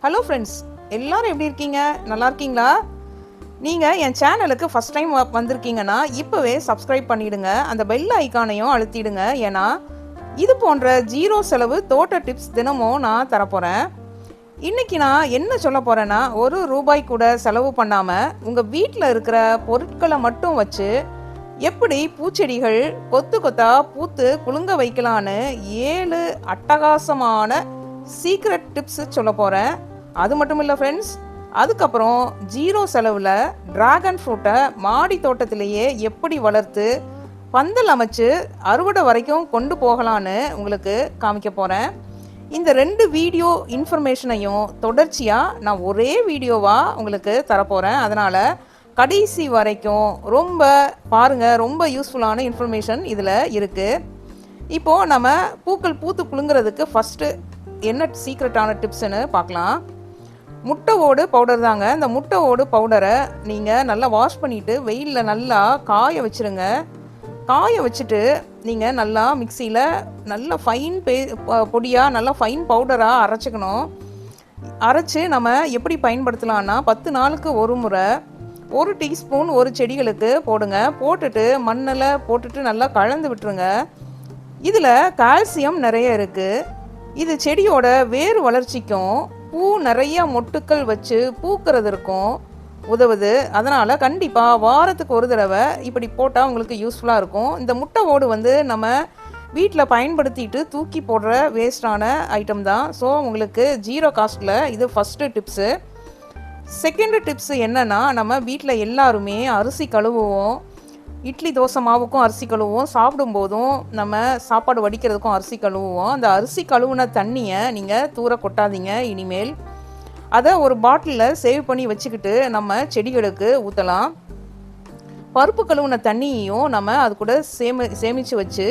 Hello friends, எல்லாரும் எப்படி இருக்கீங்க? நல்லா இருக்கீங்களா? நீங்கள் என் சேனலுக்கு ஃபஸ்ட் டைம் வந்திருக்கீங்கன்னா இப்போவே சப்ஸ்கிரைப் பண்ணிவிடுங்க. அந்த பெல் ஐக்கானையும் அழுத்திடுங்க. ஏன்னா இது போன்ற ஜீரோ செலவு தோட்ட டிப்ஸ் தினமும் நான் தரப்போகிறேன். இன்றைக்கி நான் என்ன சொல்ல போகிறேன்னா, ₹1 கூட செலவு பண்ணாமல் உங்கள் வீட்டில் இருக்கிற பொருட்களை மட்டும் வச்சு எப்படி பூச்செடிகள் கொத்து கொத்தா பூத்து குலுங்க வைக்கலான்னு 7 அட்டகாசமான சீக்ரெட் டிப்ஸ் சொல்ல போகிறேன். அது மட்டும் இல்லை ஃப்ரெண்ட்ஸ், அதுக்கப்புறம் ஜீரோ செலவில் டிராகன் ஃப்ரூட்டை மாடி தோட்டத்திலேயே எப்படி வளர்த்து பந்தல் அமைச்சு அறுவடை வரைக்கும் கொண்டு போகலான்னு உங்களுக்கு காமிக்க போகிறேன். இந்த 2 வீடியோ இன்ஃபர்மேஷனையும் தொடர்ச்சியாக நான் ஒரே வீடியோவாக உங்களுக்கு தரப்போகிறேன். அதனால் கடைசி வரைக்கும் ரொம்ப பாருங்கள். ரொம்ப யூஸ்ஃபுல்லான இன்ஃபர்மேஷன் இதில் இருக்குது. இப்போது நம்ம பூக்கள் பூத்து குலுங்கிறதுக்கு ஃபஸ்ட்டு என்ன சீக்ரெட்டான டிப்ஸ்ன்னு பார்க்கலாம். முட்டை ஓடு பவுடர் தாங்க. இந்த முட்டை ஓடு பவுடரை நீங்கள் நல்லா வாஷ் பண்ணிவிட்டு வெயிலில் நல்லா காய வச்சுருங்க. காய வச்சுட்டு நீங்கள் நல்லா மிக்சியில் நல்லா ஃபைன் பொடியாக நல்லா ஃபைன் பவுடராக அரைச்சிக்கணும். அரைச்சி நம்ம எப்படி பயன்படுத்தலான்னா, 10 நாளுக்கு ஒரு முறை 1 டீஸ்பூன் ஒரு செடிகளுக்கு போடுங்க. போட்டுட்டு மண்ணில் போட்டுட்டு நல்லா கலந்து விட்டுருங்க. இதில் கால்சியம் நிறைய இருக்குது. இது செடியோட வேறு வளர்ச்சிக்கும் பூ நிறைய மொட்டுக்கள் வச்சு பூக்கிறதுக்கும் உதவுது. அதனால் கண்டிப்பாக வாரத்துக்கு ஒரு தடவை இப்படி போட்டால் உங்களுக்கு யூஸ்ஃபுல்லாக இருக்கும். இந்த முட்டை ஓடு நம்ம வீட்டில் பயன்படுத்திட்டு தூக்கி போடுற வேஸ்டான ஐட்டம் தான். ஸோ உங்களுக்கு ஜீரோ காஸ்ட்டில் இது ஃபஸ்ட்டு டிப்ஸு. செகண்ட் டிப்ஸு என்னென்னா, நம்ம வீட்டில் எல்லாருமே அரிசி கழுவுவோம். இட்லி தோசை மாவுக்கும் அரிசி கழுவுவோம். சாப்பிடும்போதும் நம்ம சாப்பாடு வடிக்கிறதுக்கும் அரிசி கழுவுவோம். அந்த அரிசி கழுவுன தண்ணியை நீங்கள் தூர கொட்டாதீங்க. இனிமேல் அதை ஒரு பாட்டிலில் சேவ் பண்ணி வச்சுக்கிட்டு நம்ம செடிகளுக்கு ஊற்றலாம். பருப்பு கழுவுன தண்ணியையும் நம்ம அது கூட சேமித்து வச்சு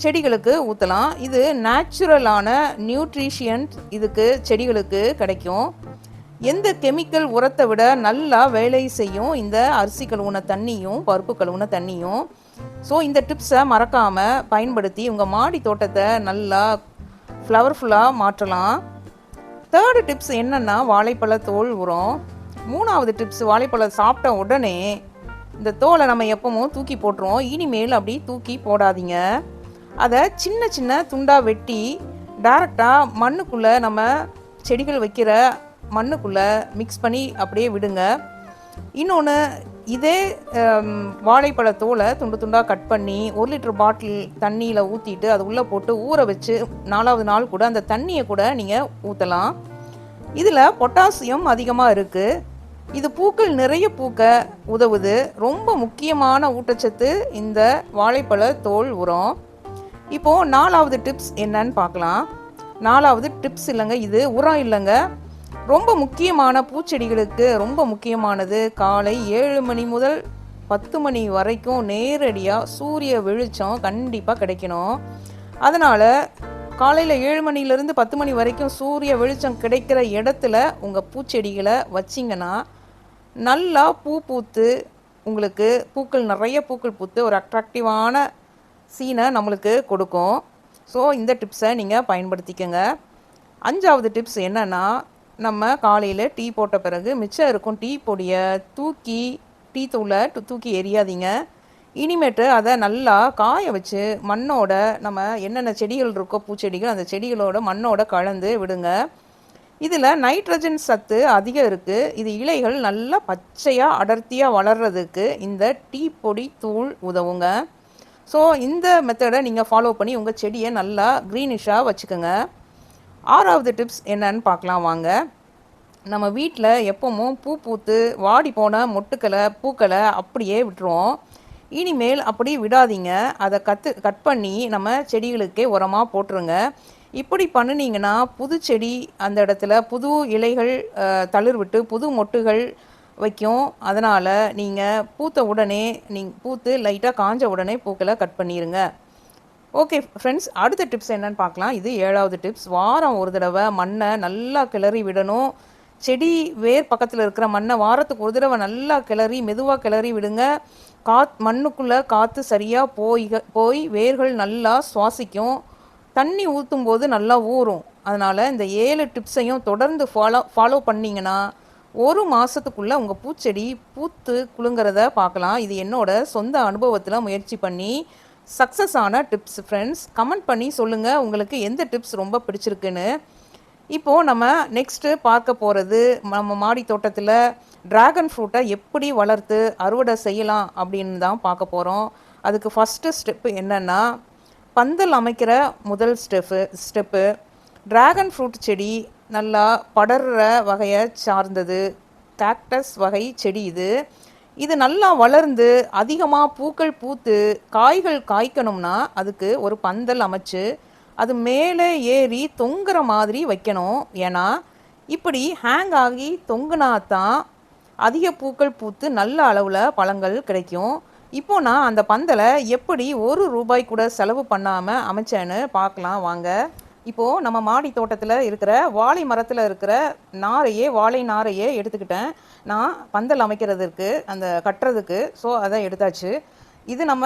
செடிகளுக்கு ஊற்றலாம். இது நேச்சுரலான நியூட்ரிஷியன்ட் இதுக்கு செடிகளுக்கு கிடைக்கும். எந்த கெமிக்கல் உரத்தை விட நல்லா வேலை செய்யும் இந்த அரிசி கழுவுன தண்ணியும் பருப்பு கழுவுன தண்ணியும். ஸோ இந்த டிப்ஸை மறக்காமல் பயன்படுத்தி உங்கள் மாடி தோட்டத்தை நல்லா ஃப்ளவர்ஃபுல்லாக மாற்றலாம். தேர்டு டிப்ஸ் என்னென்னா, வாழைப்பழ தோல் உரம். மூணாவது டிப்ஸ், வாழைப்பழம் சாப்பிட்ட உடனே இந்த தோலை நம்ம எப்பவும் தூக்கி போட்டுருவோம். இனிமேல் அப்படி தூக்கி போடாதீங்க. அதை சின்ன சின்ன துண்டாக வெட்டி டைரெக்டாக மண்ணுக்குள்ளே நம்ம செடிகள் வைக்கிற மண்ணுக்குள்ளே மிக்ஸ் பண்ணி அப்படியே விடுங்க. இன்னொன்று, இதே வாழைப்பழத்தோலை துண்டு துண்டாக கட் பண்ணி 1 லிட்டர் பாட்டில் தண்ணியில் ஊற்றிட்டு அது உள்ளே போட்டு ஊற வச்சு 4வது நாள் கூட அந்த தண்ணியை கூட நீங்கள் ஊற்றலாம். இதில் பொட்டாசியம் அதிகமாக இருக்குது. இது பூக்கள் நிறைய பூக்க உதவுது. ரொம்ப முக்கியமான ஊட்டச்சத்து இந்த வாழைப்பழ தோல் உரம். இப்போது 4வது டிப்ஸ் என்னன்னு பார்க்கலாம். 4வது டிப்ஸ் இல்லைங்க, இது உரம் இல்லைங்க, ரொம்ப முக்கியமான பூச்செடிகளுக்கு ரொம்ப முக்கியமானது. காலை 7 மணி முதல் 10 மணி வரைக்கும் நேரடியாக சூரிய வெளிச்சம் கண்டிப்பாக கிடைக்கணும். அதனால் காலையில் 7 மணிலேருந்து 10 மணி வரைக்கும் சூரிய வெளிச்சம் கிடைக்கிற இடத்துல உங்கள் பூச்செடிகளை வச்சிங்கன்னா நல்லா பூ பூத்து உங்களுக்கு பூக்கள் நிறைய பூக்கள் பூத்து ஒரு அட்ராக்டிவான சீனை நம்மளுக்கு கொடுக்கும். ஸோ இந்த டிப்ஸை நீங்கள் பயன்படுத்திக்கங்க. 5வது டிப்ஸ் என்னென்னா, நம்ம காலையில் டீ போட்ட பிறகு மிச்சம் இருக்கும் டீ பொடியை டீ தூளை தூக்கி எறியாதீங்க. இனிமேட்டு அதை நல்லா காய வச்சு மண்ணோட நம்ம என்னென்ன செடிகள் இருக்கோ பூச்செடிகள் அந்த செடிகளோட மண்ணோட கலந்து விடுங்க. இதில் நைட்ரஜன் சத்து அதிகம் இருக்குது. இது இலைகள் நல்லா பச்சையாக அடர்த்தியாக வளர்கிறதுக்கு இந்த டீ பொடி தூள் உதவுங்க. ஸோ இந்த மெத்தடை நீங்கள் ஃபாலோ பண்ணி உங்கள் செடியை நல்லா க்ரீனிஷாக வச்சுக்கோங்க. 6வது டிப்ஸ் என்னன்னு பார்க்கலாம் வாங்க. நம்ம வீட்டில் எப்பவும் பூ பூத்து வாடி போன பூக்களை அப்படியே விட்டுருவோம். இனிமேல் அப்படி விடாதீங்க. அதை கட் பண்ணி நம்ம செடிகளுக்கே உரமாக போட்டுருங்க. இப்படி பண்ணினீங்கன்னா புது செடி அந்த இடத்துல புது இலைகள் தளிர் விட்டு புது மொட்டுகள் வைக்கும். அதனால் நீங்கள் பூத்த உடனே பூத்து லைட்டாக காஞ்ச உடனே பூக்களை கட் பண்ணிடுங்க. ஓகே ஃப்ரெண்ட்ஸ், அடுத்த டிப்ஸ் என்னன்னு பார்க்கலாம். இது 7வது டிப்ஸ். வாரம் ஒரு தடவை மண்ணை நல்லா கிளறி விடணும். செடி வேர் பக்கத்தில் இருக்கிற மண்ணை வாரத்துக்கு ஒரு தடவை நல்லா கிளறி மெதுவாக கிளறி விடுங்க. மண்ணுக்குள்ளே காற்று சரியாக போய் வேர்கள் நல்லா சுவாசிக்கும். தண்ணி ஊற்றும் போது நல்லா ஊறும். அதனால் இந்த 7 டிப்ஸையும் தொடர்ந்து ஃபாலோ பண்ணிங்கன்னா ஒரு மாதத்துக்குள்ளே உங்கள் பூச்செடி பூத்து குலுங்கிறத பார்க்கலாம். இது என்னோட சொந்த அனுபவத்தில் முயற்சி பண்ணி சக்ஸஸ் ஆன டிப்ஸ் ஃப்ரெண்ட்ஸ். கமெண்ட் பண்ணி சொல்லுங்கள் உங்களுக்கு எந்த டிப்ஸ் ரொம்ப பிடிச்சிருக்குன்னு. இப்போது நம்ம நெக்ஸ்ட்டு பார்க்க போகிறது நம்ம மாடி தோட்டத்தில் ட்ராகன் ஃப்ரூட்டை எப்படி வளர்த்து அறுவடை செய்யலாம் அப்படின்னு தான் பார்க்க போகிறோம். அதுக்கு ஃபஸ்ட்டு ஸ்டெப்பு என்னென்னா, பந்தல் அமைக்கிற முதல் ஸ்டெப்பு ட்ராகன் ஃப்ரூட் செடி நல்லா படர்ற வகையை சார்ந்தது. கேக்டஸ் வகை செடி இது நல்லா வளர்ந்து அதிகமாக பூக்கள் பூத்து காய்கள் காய்க்கணும்னா அதுக்கு ஒரு பந்தல் அமைச்சு அது மேலே ஏறி தொங்குற மாதிரி வைக்கணும். ஏன்னா இப்படி ஹேங் ஆகி தொங்குனா தான் அதிக பூக்கள் பூத்து நல்ல அளவில் பழங்கள் கிடைக்கும். இப்போ நான் அந்த பந்தலை எப்படி ₹1 கூட செலவு பண்ணாமல் அமைச்சேன்னு பார்க்கலாம் வாங்க. இப்போது நம்ம மாடி தோட்டத்தில் இருக்கிற வாழை மரத்தில் இருக்கிற வாழை நாரையே எடுத்துக்கிட்டேன் நான் பந்தல் அமைக்கிறதுக்கு, அந்த கட்டுறதுக்கு. ஸோ அதை எடுத்தாச்சு. இது நம்ம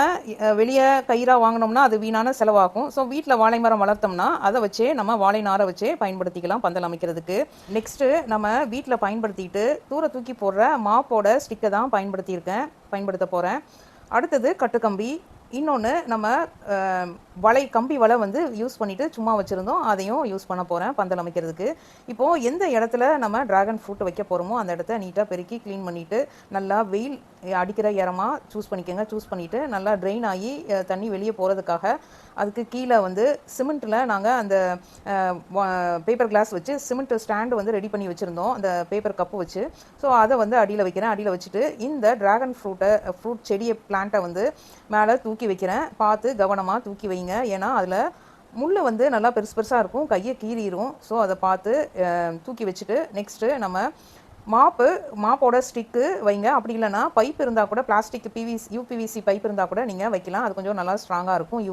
வெளியே கயிறாக வாங்கினோம்னா அது வீணான செலவாகும். ஸோ வீட்டில் வாழை மரம் வளர்த்தோம்னா அதை வச்சே நம்ம வாழை நாரை வச்சே பயன்படுத்திக்கலாம் பந்தல் அமைக்கிறதுக்கு. நெக்ஸ்ட்டு நம்ம வீட்டில் பயன்படுத்திட்டு தூக்கி போடுற மாப்போட ஸ்டிக்கை தான் பயன்படுத்த போகிறேன். அடுத்தது கட்டுக்கம்பி. இன்னொன்று நம்ம கம்பி வலை யூஸ் பண்ணிவிட்டு சும்மா வச்சுருந்தோம், அதையும் யூஸ் பண்ண போகிறேன் பந்தல் அமைக்கிறதுக்கு. இப்போது எந்த இடத்துல நம்ம ட்ராகன் ஃப்ரூட் வைக்க போகிறோமோ அந்த இடத்த நீட்டாக பெருக்கி க்ளீன் பண்ணிவிட்டு நல்லா வெயில் அடிக்கிற இடமாக சூஸ் பண்ணிவிட்டு நல்லா ட்ரெயின் ஆகி தண்ணி வெளியே போகிறதுக்காக அதுக்கு கீழே சிமெண்ட்டில் நாங்கள் அந்த பேப்பர் கிளாஸ் வச்சு சிமெண்ட் ஸ்டாண்டு ரெடி பண்ணி வச்சுருந்தோம், அந்த பேப்பர் கப்பு வச்சு. ஸோ அதை அடியில் வைக்கிறேன். அடியில் வச்சுட்டு இந்த ட்ராகன் ஃப்ரூட் செடியை பிளான்ட்டை மேலே தூக்கி வைக்கிறேன். பார்த்து கவனமாக தூக்கி வைங்க. ஏன்னா அதில் முள் நல்லா பெருசாக இருக்கும், கையை கீறிடும். ஸோ அதை பார்த்து தூக்கி வச்சுட்டு நெக்ஸ்ட்டு நம்ம மாப்போட ஸ்டிக்கு வைங்க. அப்படி இல்லைனா பைப் இருந்தால் கூட பிளாஸ்டிக் யூபிவிசி பைப் இருந்தால் கூட நீங்கள் வைக்கலாம். அது கொஞ்சம் நல்லா ஸ்ட்ராங்காக இருக்கும்.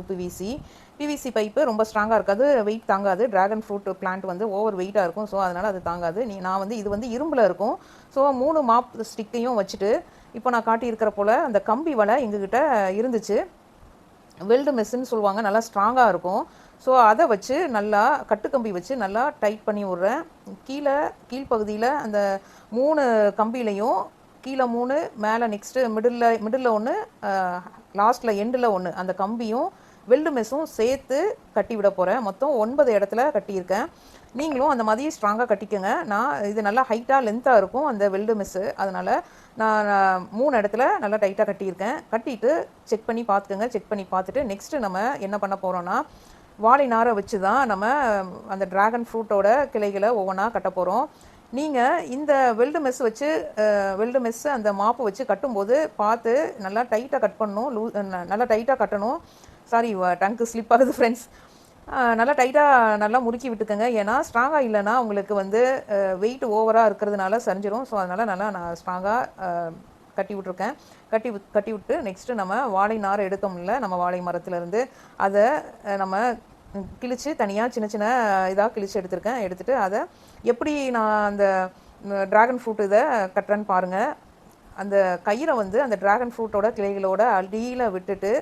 பிவிசி பைப்பு ரொம்ப ஸ்ட்ராங்காக இருக்காது, வெயிட் தாங்காது. ட்ராகன் ஃப்ரூட் பிளான்ட் ஓவர் வெயிட்டாக இருக்கும். ஸோ அதனால் அது தாங்காது. நான் இது இரும்பில் இருக்கும். ஸோ 3 மாப் ஸ்டிக்கையும் வச்சுட்டு இப்போ நான் காட்டியிருக்கிற போல் அந்த கம்பி வலை எங்ககிட்ட இருந்துச்சு, வெல்டு மெஸ்ஸுன்னு சொல்லுவாங்க, நல்லா ஸ்ட்ராங்காக இருக்கும். ஸோ அதை வச்சு நல்லா கட்டுக்கம்பி வச்சு நல்லா டைட் பண்ணி விட்றேன். கீழ்ப்பகுதியில் அந்த 3 கம்பிலையும் கீழே 3, மேலே நெக்ஸ்ட்டு மிடில் 1, லாஸ்ட்டில் எண்டில் 1 அந்த கம்பியும் வெல்டு மெஸ்ஸும் சேர்த்து கட்டி விட போகிறேன். மொத்தம் 9 இடத்துல கட்டியிருக்கேன். நீங்களும் அந்த மாதிரி ஸ்ட்ராங்காக கட்டிக்கோங்க. இது நல்லா ஹைட்டாக லென்த்தாக இருக்கும் அந்த வெல்டு மெஸ்ஸு. அதனால் நான் 3 இடத்துல நல்லா டைட்டாக கட்டியிருக்கேன். கட்டிட்டு செக் பண்ணி பார்த்துட்டு நெக்ஸ்ட்டு நம்ம என்ன பண்ண போகிறோன்னா வாழை நாரை வச்சு தான் நம்ம அந்த ட்ராகன் ஃப்ரூட்டோட கிளைகளை ஒவ்வொன்றா கட்ட போகிறோம். நீங்கள் இந்த வெல்டு மெஸ்ஸு அந்த மாப்பு வச்சு கட்டும்போது பார்த்து நல்லா டைட்டாக கட் பண்ணணும். நல்லா டைட்டாக கட்டணும். சாரி, டங்கு ஸ்லிப் ஆகுது ஃப்ரெண்ட்ஸ். நல்லா டைட்டாக நல்லா முறுக்கி விட்டுக்கோங்க. ஏன்னா ஸ்ட்ராங்காக இல்லைன்னா உங்களுக்கு வெயிட் ஓவராக இருக்கிறதுனால சரிஞ்சிடும். ஸோ அதனால் நல்லா நான் ஸ்ட்ராங்காக கட்டி விட்ருக்கேன். கட்டி விட்டு நெக்ஸ்ட்டு நம்ம வாழை நாரை எடுத்தோம்ல நம்ம வாழை மரத்துலேருந்து அதை நம்ம கிழித்து தனியாக சின்ன இதாக கிழித்து எடுத்துகிட்டு அதை எப்படி நான் அந்த ட்ராகன் ஃப்ரூட் இதை கட்டுறேன்னு பாருங்கள். அந்த கயிறை அந்த ட்ராகன் ஃப்ரூட்டோட கிளைகளோட அடியில் விட்டுட்டு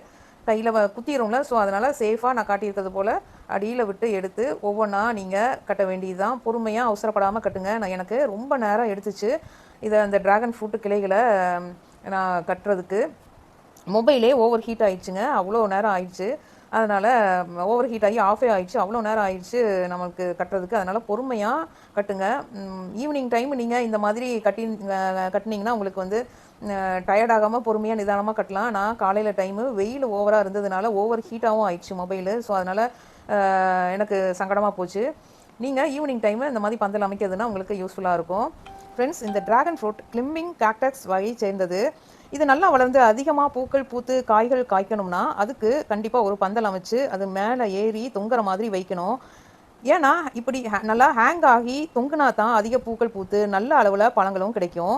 கையில் குத்திடும்ல. ஸோ அதனால் சேஃபாக நான் காட்டியிருக்கிறது போல் அடியில் விட்டு எடுத்து ஒவ்வொன்றா நீங்கள் கட்ட வேண்டியது தான். பொறுமையாக அவசரப்படாமல் கட்டுங்க. எனக்கு ரொம்ப நேரம் எடுத்துச்சு அந்த ட்ராகன் ஃப்ரூட்டு கிளைகளை நான் கட்டுறதுக்கு. மொபைலே ஓவர் ஹீட் ஆகிடுச்சுங்க, அவ்வளோ நேரம் ஆயிடுச்சு. அதனால் ஓவர் ஹீட் ஆகி ஆஃபே ஆகிடுச்சு, அவ்வளோ நேரம் ஆயிடுச்சு நமக்கு கட்டுறதுக்கு. அதனால் பொறுமையாக கட்டுங்க. ஈவினிங் டைம் நீங்கள் இந்த மாதிரி கட்டினீங்கன்னா உங்களுக்கு டயர்டாகாமல் பொறுமையாக நிதானமாக கட்டலாம். நான் காலையில் டைமு வெயில் ஓவராக இருந்ததுனால ஓவர் ஹீட்டாகவும் ஆயிடுச்சு மொபைலு. ஸோ அதனால் எனக்கு சங்கடமாக போச்சு. நீங்கள் ஈவினிங் டைமு இந்த மாதிரி பந்தல் அமைக்கிறதுனா உங்களுக்கு யூஸ்ஃபுல்லாக இருக்கும். ஃப்ரெண்ட்ஸ், இந்த ட்ராகன் ஃப்ரூட் கிளிம்பிங் கேக்டஸ் வகையை சேர்ந்தது. இது நல்லா வளர்ந்து அதிகமாக பூக்கள் பூத்து காய்கள் காய்க்கணும்னா அதுக்கு கண்டிப்பாக ஒரு பந்தல் அமைச்சு அது மேலே ஏறி தொங்குற மாதிரி வைக்கணும். ஏன்னா இப்படி நல்லா ஹேங் ஆகி தொங்குனா தான் அதிக பூக்கள் பூத்து நல்ல அளவில் பழங்களும் கிடைக்கும்.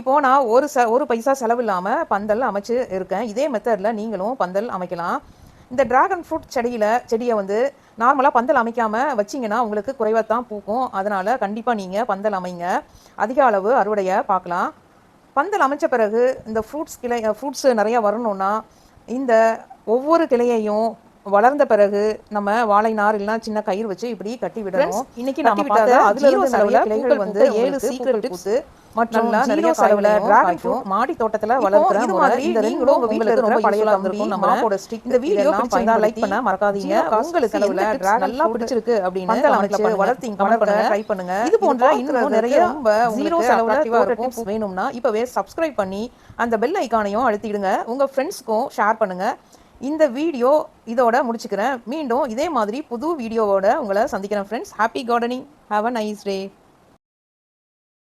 இப்போது நான் ஒரு பைசா செலவு இல்லாமல் பந்தல் அமைச்சு இருக்கேன். இதே மெத்தடில் நீங்களும் பந்தல் அமைக்கலாம். இந்த ட்ராகன் ஃப்ரூட் செடியை நார்மலாக பந்தல் அமைக்காமல் வச்சிங்கன்னா உங்களுக்கு குறைவாக தான் பூக்கும். அதனால் கண்டிப்பாக நீங்கள் பந்தல் அமைங்க, அதிக அளவு அறுவடையை பார்க்கலாம். பந்தல் அமைச்ச பிறகு இந்த ஃப்ரூட்ஸ் நிறையா வரணுன்னா இந்த ஒவ்வொரு கிளையையும் வளர்ந்த பிறகு நம்ம வாழை நார் இல்லைனா சின்ன கயிறு வச்சு இப்படி கட்டி விடணும். இன்னைக்கு நம்ம பார்த்த அதுல இருந்து செலவுல கிளைகள் வந்து 7 சீக்ரெட் டிப்ஸ் மற்றும் நிறைய செலவுல டிராகன் ஃப்ரூட் மாடி தோட்டத்துல வளர்க்கிற முறை. இந்த நீங்களும் உங்க வீட்ல இருக்கிற பழைய கம்பி மாப்போட ஸ்டிக் இந்த வீடியோ பிடிச்சிருந்தா லைக் பண்ண மறக்காதீங்க. உங்களுக்கு செலவுல டிராகன் நல்லா பிடிச்சிருக்கு அப்படின்னு கமெண்ட்ல வளர்த்தீங்க ட்ரை பண்ணுங்க. இது போன்ற இன்னும் நிறைய ஜீரோ செலவுல டிப்ஸ் வேணும்னா இப்பவே சப்ஸ்கிரைப் பண்ணி அந்த பெல் ஐகானையும் அழுத்திடுங்க. உங்க ஃப்ரெண்ட்ஸ்க்கும் ஷேர் பண்ணுங்க. இந்த வீடியோ இதோட முடிச்சுக்கிறேன். மீண்டும் இதே மாதிரி புது வீடியோவோட உங்களை சந்திக்கிறேன் friends. Happy gardening. Have a nice day.